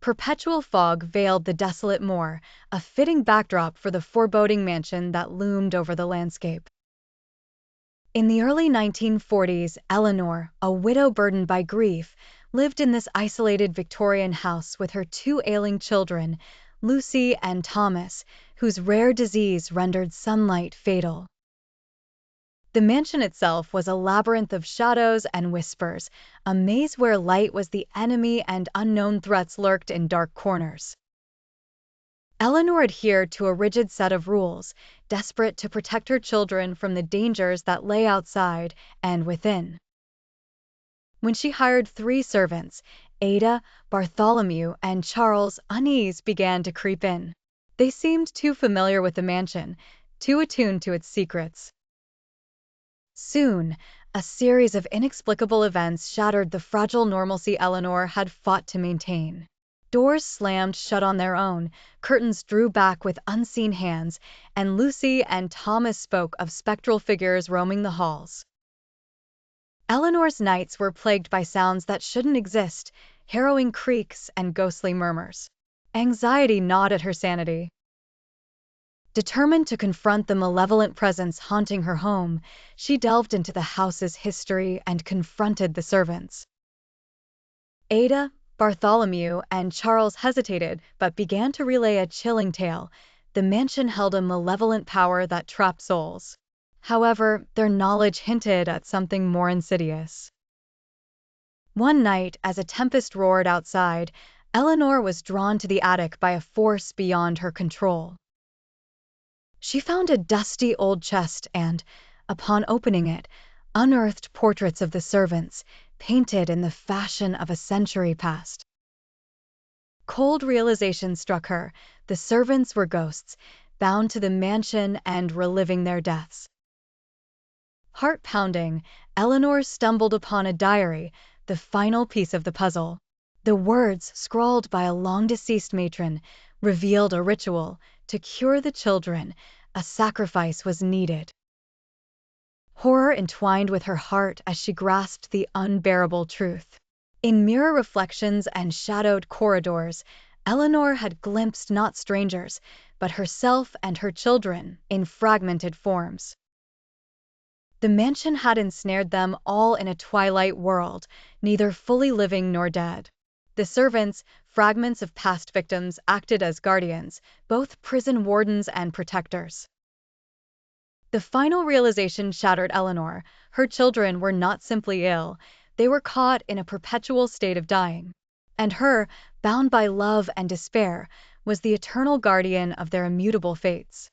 perpetual fog veiled the desolate moor, a fitting backdrop for the foreboding mansion that loomed over the landscape. In the early 1940s, Eleanor, a widow burdened by grief, lived in this isolated Victorian house with her two ailing children, Lucy and Thomas, whose rare disease rendered sunlight fatal. The mansion itself was a labyrinth of shadows and whispers, a maze where light was the enemy and unknown threats lurked in dark corners. Eleanor adhered to a rigid set of rules, desperate to protect her children from the dangers that lay outside and within. When she hired 3 servants, Ada, Bartholomew, and Charles, unease began to creep in. They seemed too familiar with the mansion, too attuned to its secrets. Soon, a series of inexplicable events shattered the fragile normalcy Eleanor had fought to maintain. Doors slammed shut on their own, curtains drew back with unseen hands, and Lucy and Thomas spoke of spectral figures roaming the halls. Eleanor's nights were plagued by sounds that shouldn't exist, harrowing creaks and ghostly murmurs. Anxiety gnawed at her sanity. Determined to confront the malevolent presence haunting her home, she delved into the house's history and confronted the servants. Ada, Bartholomew, and Charles hesitated but began to relay a chilling tale. The mansion held a malevolent power that trapped souls. However, their knowledge hinted at something more insidious. One night, as a tempest roared outside, Eleanor was drawn to the attic by a force beyond her control. She found a dusty old chest and, upon opening it, unearthed portraits of the servants, painted in the fashion of a century past. Cold realization struck her. The servants were ghosts, bound to the mansion and reliving their deaths. Heart pounding, Eleanor stumbled upon a diary, the final piece of the puzzle. The words, scrawled by a long-deceased matron, revealed a ritual. To cure the children, a sacrifice was needed. Horror entwined with her heart as she grasped the unbearable truth. In mirror reflections and shadowed corridors, Eleanor had glimpsed not strangers, but herself and her children in fragmented forms. The mansion had ensnared them all in a twilight world, neither fully living nor dead. The servants, fragments of past victims, acted as guardians, both prison wardens and protectors. The final realization shattered Eleanor. Her children were not simply ill, they were caught in a perpetual state of dying. And her, bound by love and despair, was the eternal guardian of their immutable fates.